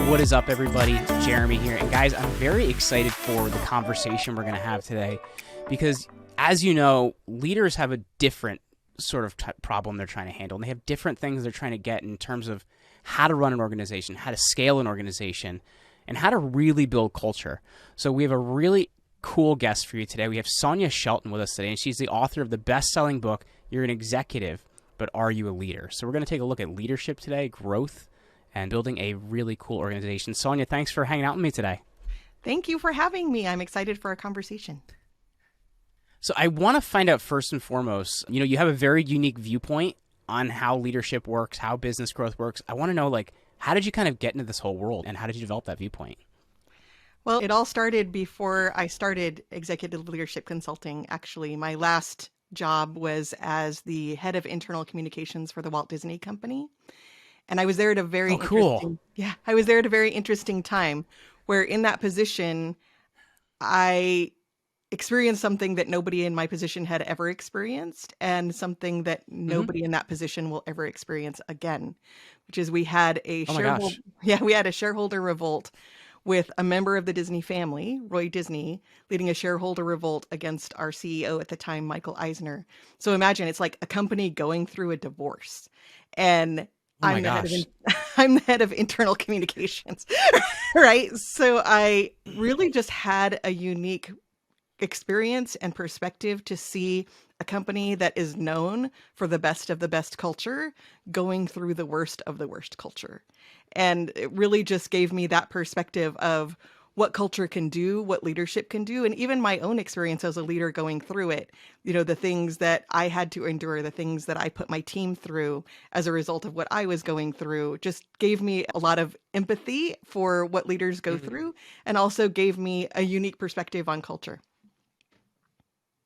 What is up, everybody? Jeremy here. And guys, I'm very excited for the conversation we're going to have today because, as you know, leaders have a different sort of problem they're trying to handle. And they have different things they're trying to get in terms of how to run an organization, how to scale an organization, and how to really build culture. So we have a really cool guest for you today. We have Sonya Shelton with us today, and she's the author of the best-selling book, You're an Executive, but Are You a Leader? So we're going to take a look at leadership today, growth, and building a really cool organization. Sonya, thanks for hanging out with me today. Thank you for having me. I'm excited for our conversation. So I want to find out first and foremost, you have a very unique viewpoint on how leadership works, how business growth works. I want to know, how did you kind of get into this whole world and how did you develop that viewpoint? Well, it all started before I started executive leadership consulting. Actually, my last job was as the head of internal communications for the Walt Disney Company. And I was there at a very I was there at a very interesting time where in that position, I experienced something that nobody in my position had ever experienced and something that nobody in that position will ever experience again, which is we had a shareholder revolt with a member of the Disney family, Roy Disney, leading a shareholder revolt against our CEO at the time, Michael Eisner. So imagine it's like a company going through a divorce and I'm the head of internal communications, right? So I really just had a unique experience and perspective to see a company that is known for the best of the best culture going through the worst of the worst culture. And it really just gave me that perspective of what culture can do, what leadership can do, and even my own experience as a leader going through it, the things that I had to endure, the things that I put my team through as a result of what I was going through, just gave me a lot of empathy for what leaders go through and also gave me a unique perspective on culture.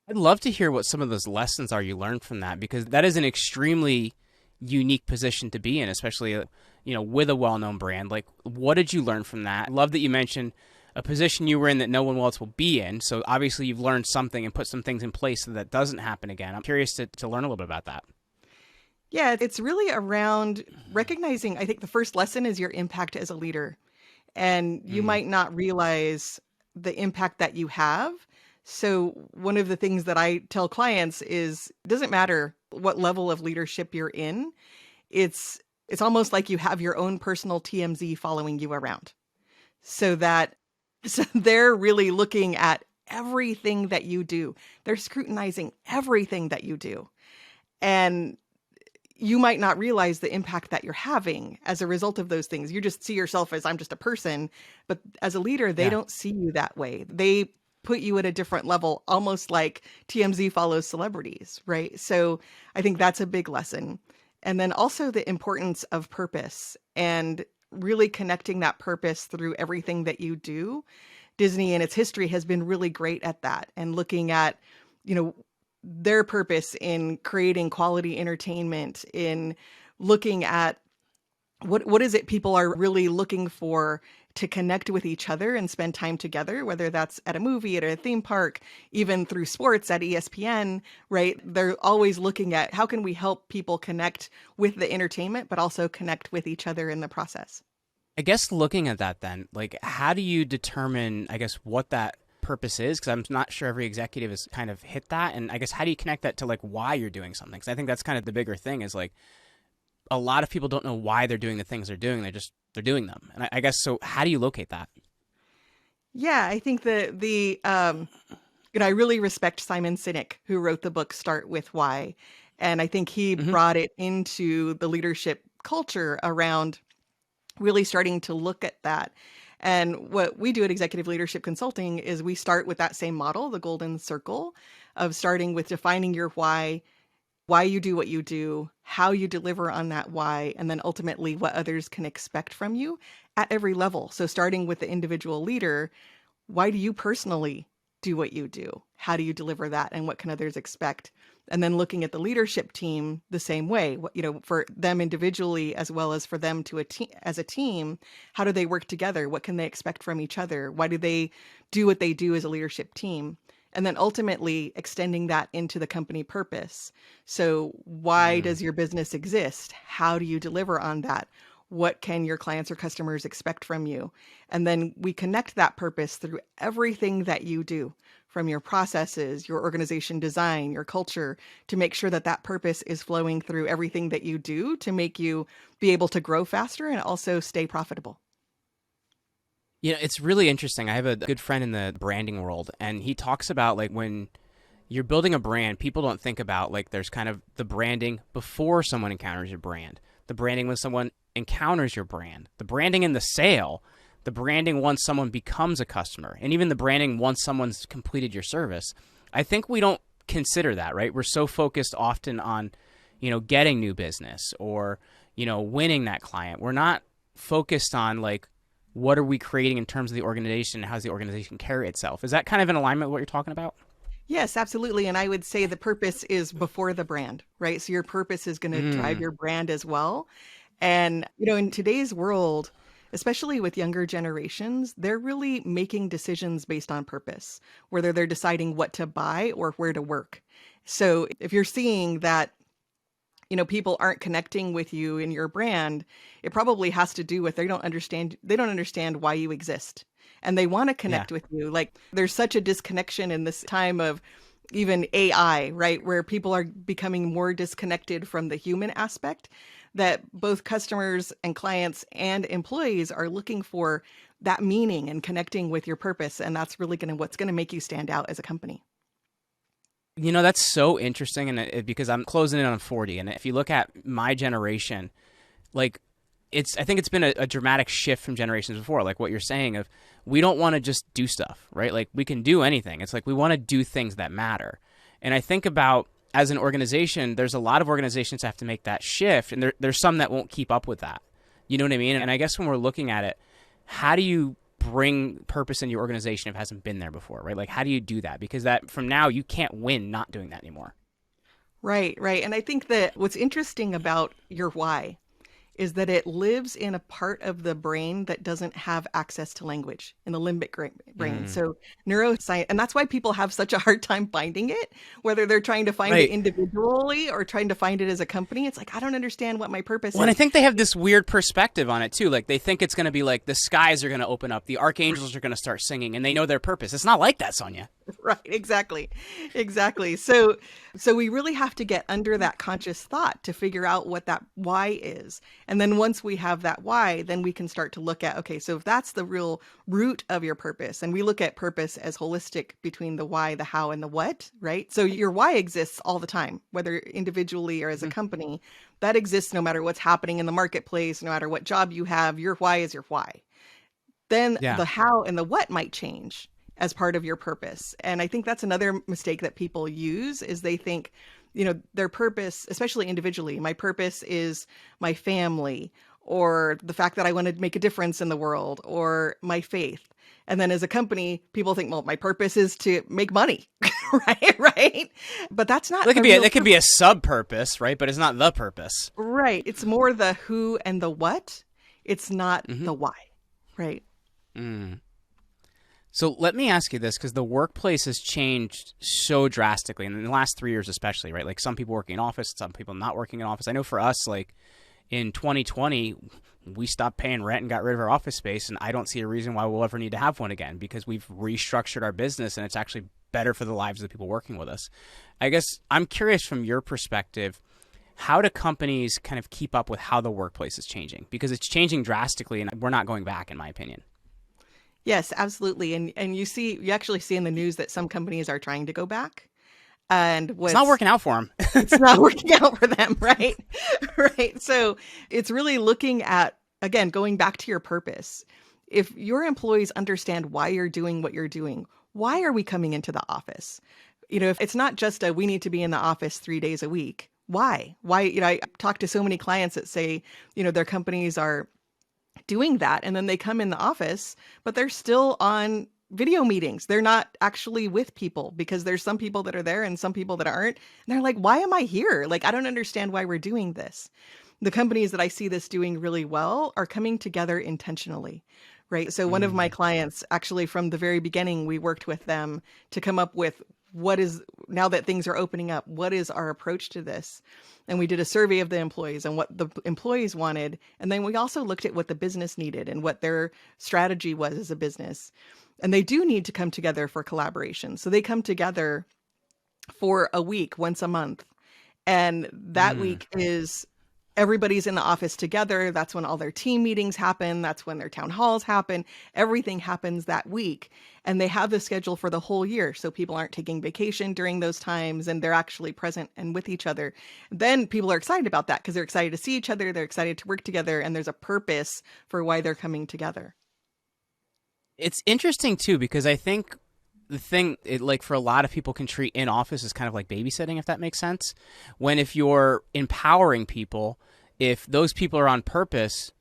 I'd love to hear what some of those lessons are you learned from that, because that is an extremely unique position to be in, especially, with a well-known brand. What did you learn from that? I love that you mentioned a position you were in that no one else will be in. So obviously you've learned something and put some things in place so that doesn't happen again. I'm curious to learn a little bit about that. Yeah, it's really around recognizing, I think the first lesson is your impact as a leader. And you might not realize the impact that you have. So one of the things that I tell clients is it doesn't matter what level of leadership you're in. It's almost like you have your own personal TMZ following you around. So they're really looking at everything that you do. They're scrutinizing everything that you do. And you might not realize the impact that you're having as a result of those things. You just see yourself as I'm just a person. But as a leader, they don't see you that way. They put you at a different level, almost like TMZ follows celebrities, right? So I think that's a big lesson. And then also the importance of purpose and really connecting that purpose through everything that you do. Disney in its history has been really great at that and looking at, their purpose in creating quality entertainment, in looking at what is it people are really looking for to connect with each other and spend time together, whether that's at a movie, at a theme park, even through sports at ESPN, right? They're always looking at how can we help people connect with the entertainment, but also connect with each other in the process. I guess looking at that then, how do you determine, what that purpose is? Because I'm not sure every executive has kind of hit that. And I guess how do you connect that to why you're doing something? Because I think that's kind of the bigger thing is a lot of people don't know why they're doing the things they're doing. They're doing them. And I guess, so how do you locate that? Yeah, I think I really respect Simon Sinek, who wrote the book Start With Why. And I think he brought it into the leadership culture around really starting to look at that. And what we do at Executive Leadership Consulting is we start with that same model, the golden circle of starting with defining your why you do what you do, how you deliver on that why, and then ultimately what others can expect from you at every level. So starting with the individual leader, why do you personally do what you do? How do you deliver that? And what can others expect? And then looking at the leadership team the same way, for them individually, as well as for them as a team, how do they work together? What can they expect from each other? Why do they do what they do as a leadership team? And then ultimately extending that into the company purpose. So why does your business exist? How do you deliver on that? What can your clients or customers expect from you? And then we connect that purpose through everything that you do, from your processes, your organization design, your culture, to make sure that that purpose is flowing through everything that you do to make you be able to grow faster and also stay profitable. You know, it's really interesting. I have a good friend in the branding world, and he talks about like when you're building a brand, people don't think about like there's kind of the branding before someone encounters your brand, the branding when someone encounters your brand, the branding in the sale, the branding once someone becomes a customer, and even the branding once someone's completed your service. I think we don't consider that, right? We're so focused often on, getting new business or, winning that client. We're not focused on like, what are we creating in terms of the organization and how does the organization carry itself? Is that kind of in alignment with what you're talking about? Yes, absolutely. And I would say the purpose is before the brand, right? So your purpose is going to drive your brand as well. And, in today's world, especially with younger generations, they're really making decisions based on purpose, whether they're deciding what to buy or where to work. So if you're seeing that, people aren't connecting with you in your brand, it probably has to do with they don't understand why you exist. And they want to connect with you. Like there's such a disconnection in this time of even AI, right? Where people are becoming more disconnected from the human aspect, that both customers and clients and employees are looking for that meaning and connecting with your purpose. And that's really what's going to make you stand out as a company. That's so interesting, and because I'm closing in on 40, and if you look at my generation, like I think it's been a dramatic shift from generations before, like what you're saying of we don't want to just do stuff, right? Like we can do anything. It's like we want to do things that matter. And I think about as an organization, there's a lot of organizations that have to make that shift, and there's some that won't keep up with that. You know what I mean? And I guess when we're looking at it, how do you bring purpose in your organization if it hasn't been there before, right? Like, how do you do that? Because that from now, you can't win not doing that anymore. Right, right. And I think that what's interesting about your why is that it lives in a part of the brain that doesn't have access to language, in the limbic brain. So neuroscience, and that's why people have such a hard time finding it, whether they're trying to find it individually or trying to find it as a company. It's like, I don't understand what my purpose is. And I think they have this weird perspective on it too. Like they think it's going to be like the skies are going to open up, the archangels are going to start singing, and they know their purpose. It's not like that, Sonya. Right, exactly. So we really have to get under that conscious thought to figure out what that why is. And then once we have that why, then we can start to look at, okay, so if that's the real root of your purpose, and we look at purpose as holistic between the why, the how, and the what, right? So your why exists all the time, whether individually or as a company. That exists no matter what's happening in the marketplace, no matter what job you have. Your why is your why. Then the how and the what might change as part of your purpose. And I think that's another mistake that people use is they think, their purpose, especially individually, my purpose is my family or the fact that I want to make a difference in the world or my faith. And then as a company, people think, well, my purpose is to make money, right? But that's not. It could be a sub purpose, right? But it's not the purpose. Right. It's more the who and the what. It's not the why, right? So let me ask you this, because the workplace has changed so drastically, and in the last 3 years especially, right? Like some people working in office, some people not working in office. I know for us, like in 2020, we stopped paying rent and got rid of our office space, and I don't see a reason why we'll ever need to have one again because we've restructured our business, and it's actually better for the lives of the people working with us. I guess I'm curious from your perspective, how do companies kind of keep up with how the workplace is changing? Because it's changing drastically, and we're not going back, in my opinion. Yes, absolutely. And you actually see in the news that some companies are trying to go back. And it's not working out for them. It's not working out for them, right? Right. So it's really looking at, again, going back to your purpose. If your employees understand why you're doing what you're doing, why are we coming into the office? If it's not just we need to be in the office 3 days a week. Why? I talk to so many clients that say, their companies are doing that. And then they come in the office, but they're still on video meetings. They're not actually with people because there's some people that are there and some people that aren't. And they're like, why am I here? Like, I don't understand why we're doing this. The companies that I see this doing really well are coming together intentionally, right? So one of my clients, actually from the very beginning, we worked with them to come up with now that things are opening up, what is our approach to this? And we did a survey of the employees and what the employees wanted. And then we also looked at what the business needed and what their strategy was as a business. And they do need to come together for collaboration. So they come together for a week, once a month. And that week is everybody's in the office together. That's when all their team meetings happen. That's when their town halls happen. Everything happens that week. And they have the schedule for the whole year. So people aren't taking vacation during those times and they're actually present and with each other. Then people are excited about that because they're excited to see each other. They're excited to work together. And there's a purpose for why they're coming together. It's interesting too, because I think the thing, like for a lot of people, can treat in office as kind of like babysitting, if that makes sense. When if you're empowering people, if those people are on purpose,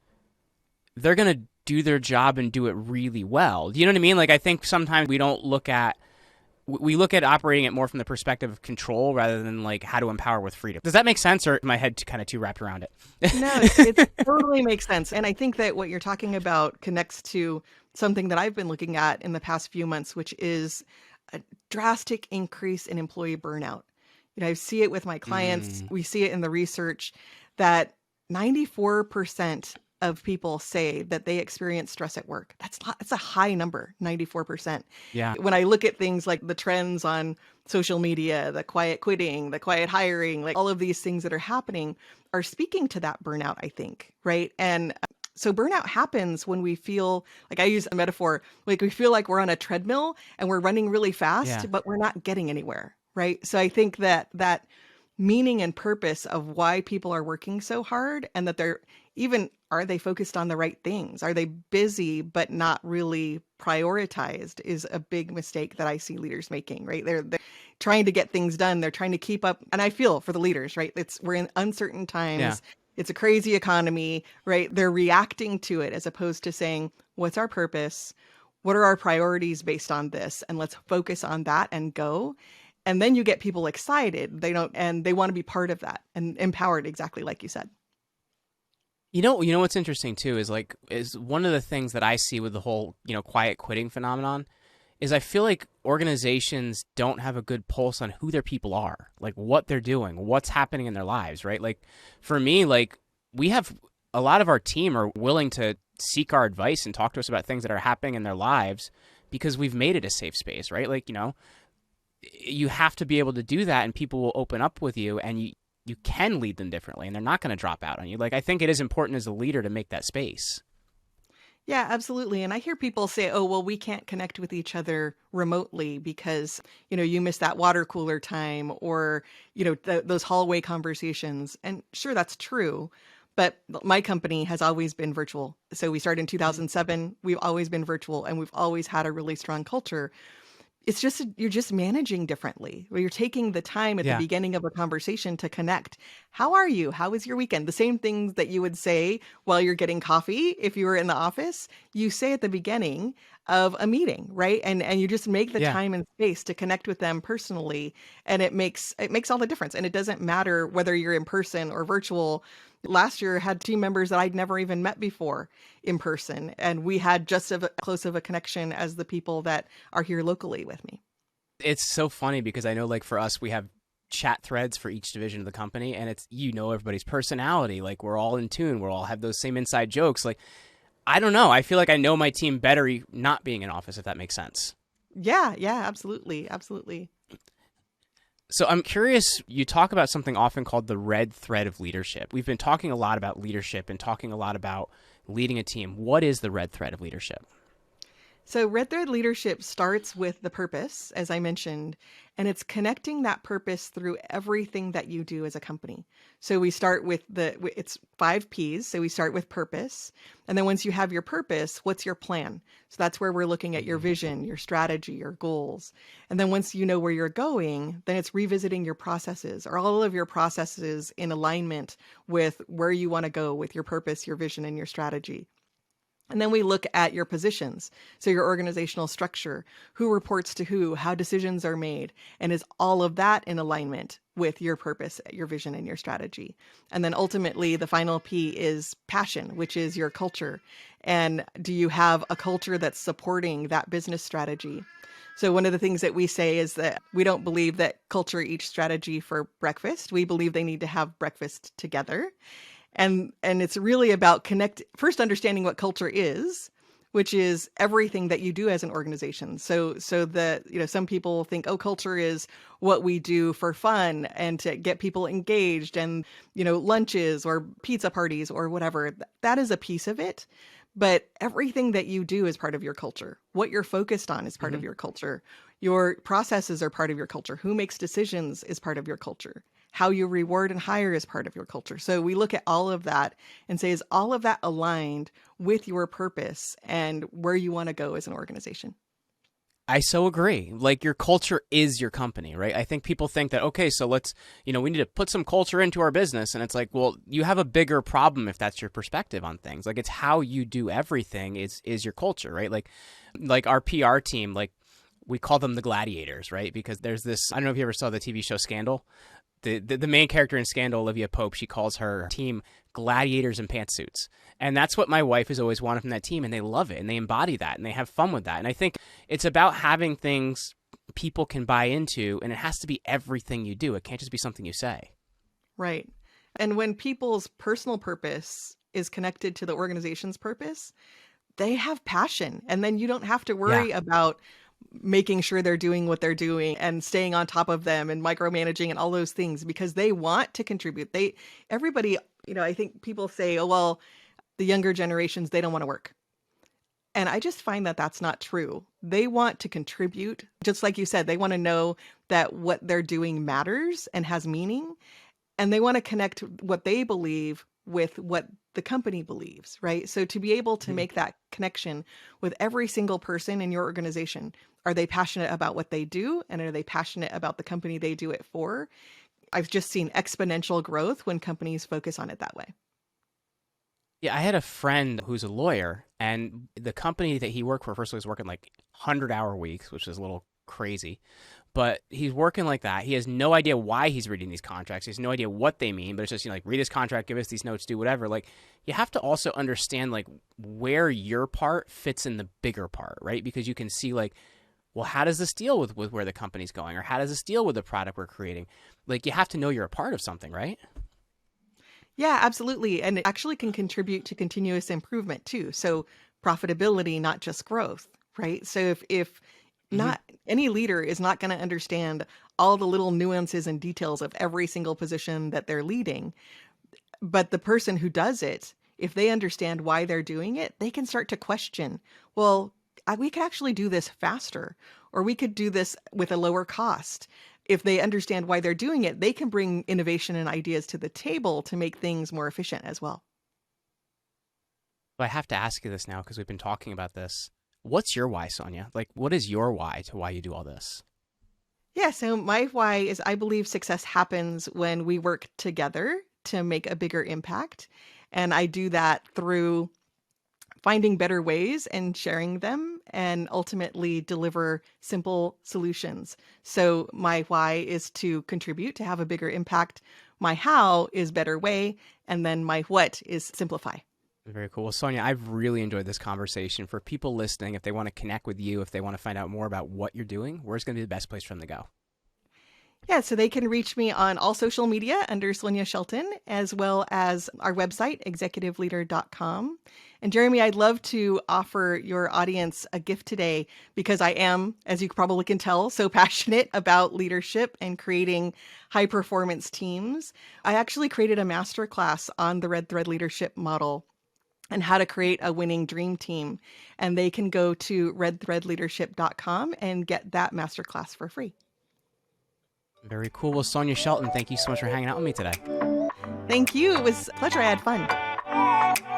they're going to do their job and do it really well. Do you know what I mean? Like, I think sometimes we look at operating it more from the perspective of control rather than like how to empower with freedom. Does that make sense, or my head kind of too wrapped around it? No, it totally makes sense. And I think that what you're talking about connects to something that I've been looking at in the past few months, which is a drastic increase in employee burnout. I see it with my clients. We see it in the research that 94% of people say that they experience stress at work. That's a high number, 94%. Yeah. When I look at things like the trends on social media, the quiet quitting, the quiet hiring, like all of these things that are happening are speaking to that burnout, I think, right? And so burnout happens when we feel, like I use a metaphor, like we feel like we're on a treadmill and we're running really fast, but we're not getting anywhere, right? So I think that meaning and purpose of why people are working so hard, and that are they focused on the right things? Are they busy but not really prioritized, is a big mistake that I see leaders making, right? They're trying to get things done. They're trying to keep up. And I feel for the leaders, right? We're in uncertain times. Yeah. It's a crazy economy, right? They're reacting to it as opposed to saying, what's our purpose? What are our priorities based on this? And let's focus on that and go. And then you get people excited. They want to be part of that and empowered, exactly like you said. You know what's interesting too is one of the things that I see with the whole, quiet quitting phenomenon is I feel like organizations don't have a good pulse on who their people are, like what they're doing, what's happening in their lives, right? Like for me, like we have a lot of our team are willing to seek our advice and talk to us about things that are happening in their lives because we've made it a safe space, right? Like, you have to be able to do that and people will open up with you and you can lead them differently and they're not going to drop out on you. Like, I think it is important as a leader to make that space. Yeah, absolutely. And I hear people say, oh, well, we can't connect with each other remotely because, you miss that water cooler time or, those hallway conversations. And sure, that's true. But my company has always been virtual. So we started in 2007. We've always been virtual and we've always had a really strong culture. It's just, you're just managing differently, where you're taking the time at the beginning of a conversation to connect. How are you? How was your weekend? The same things that you would say while you're getting coffee if you were in the office, you say at the beginning of a meeting, right? And you just make the time and space to connect with them personally. And it makes all the difference. And it doesn't matter whether you're in person or virtual. Last year, I had team members that I'd never even met before in person. And we had just as close of a connection as the people that are here locally with me. It's so funny because I know, like, for us, we have chat threads for each division of the company. And it's, everybody's personality. Like, we're all in tune. We're all have those same inside jokes. Like, I don't know. I feel like I know my team better not being in office, if that makes sense. Yeah, absolutely. Absolutely. So I'm curious, you talk about something often called the red thread of leadership. We've been talking a lot about leadership and talking a lot about leading a team. What is the red thread of leadership? So red thread leadership starts with the purpose, as I mentioned, and it's connecting that purpose through everything that you do as a company. So we start with it's 5 Ps. So we start with purpose. And then once you have your purpose, what's your plan? So that's where we're looking at your vision, your strategy, your goals. And then once you know where you're going, then it's revisiting your processes. Are all of your processes in alignment with where you want to go with your purpose, your vision, and your strategy? And then we look at your positions. So your organizational structure, who reports to who, how decisions are made, and is all of that in alignment with your purpose, your vision, and your strategy? And then ultimately, the final P is passion, which is your culture. And do you have a culture that's supporting that business strategy? So one of the things that we say is that we don't believe that culture eats strategy for breakfast. We believe they need to have breakfast together. And it's really about first understanding what culture is, which is everything that you do as an organization. So that, some people think, oh, culture is what we do for fun and to get people engaged and, lunches or pizza parties or whatever. That is a piece of it. But everything that you do is part of your culture. What you're focused on is part of your culture. Your processes are part of your culture. Who makes decisions is part of your culture. How you reward and hire is part of your culture. So we look at all of that and say, is all of that aligned with your purpose and where you want to go as an organization? I so agree. Like, your culture is your company, right? I think people think that, okay, so let's, we need to put some culture into our business. And it's like, well, you have a bigger problem if that's your perspective on things. Like, it's how you do everything is your culture, right? Like our PR team, like, we call them the gladiators, right? Because there's this, I don't know if you ever saw the TV show Scandal. The main character in Scandal, Olivia Pope, she calls her team gladiators in pantsuits. And that's what my wife has always wanted from that team. And they love it and they embody that and they have fun with that. And I think it's about having things people can buy into, and it has to be everything you do. It can't just be something you say. Right. And when people's personal purpose is connected to the organization's purpose, they have passion. And then you don't have to worry about making sure they're doing what they're doing and staying on top of them and micromanaging and all those things, because they want to contribute. Everybody, I think people say, oh, well, the younger generations, they don't want to work. And I just find that that's not true. They want to contribute. Just like you said, they want to know that what they're doing matters and has meaning. And they want to connect what they believe with what the company believes, right? So to be able to make that connection with every single person in your organization, are they passionate about what they do? And are they passionate about the company they do it for? I've just seen exponential growth when companies focus on it that way. Yeah, I had a friend who's a lawyer, and the company that he worked for first was working like 100-hour weeks, which is a little crazy. But he's working like that. He has no idea why he's reading these contracts. He has no idea what they mean, but it's just, like, read this contract, give us these notes, do whatever. Like, you have to also understand, like, where your part fits in the bigger part, right? Because you can see, like, well, how does this deal with where the company's going? Or how does this deal with the product we're creating? Like, you have to know you're a part of something, right? Yeah, absolutely. And it actually can contribute to continuous improvement too. So profitability, not just growth, right? So if not any leader is not going to understand all the little nuances and details of every single position that they're leading, but the person who does it, if they understand why they're doing it, they can start to question, well, we could actually do this faster, or we could do this with a lower cost. If they understand why they're doing it, they can bring innovation and ideas to the table to make things more efficient as well. But I have to ask you this now because we've been talking about this. What's your why, Sonya? Like, what is your why to why you do all this? Yeah, so my why is I believe success happens when we work together to make a bigger impact. And I do that through finding better ways and sharing them, and ultimately deliver simple solutions. So my why is to contribute, to have a bigger impact. My how is better way. And then my what is simplify. Very cool. Well, Sonya, I've really enjoyed this conversation. For people listening, if they want to connect with you, if they want to find out more about what you're doing, where's going to be the best place for them to go? Yeah, so they can reach me on all social media under Sonya Shelton, as well as our website, executiveleader.com. And Jeremy, I'd love to offer your audience a gift today because I am, as you probably can tell, so passionate about leadership and creating high performance teams. I actually created a masterclass on the Red Thread leadership model and how to create a winning dream team. And they can go to redthreadleadership.com and get that masterclass for free. Very cool. Well, Sonya Shelton, thank you so much for hanging out with me today. Thank you. It was a pleasure. I had fun.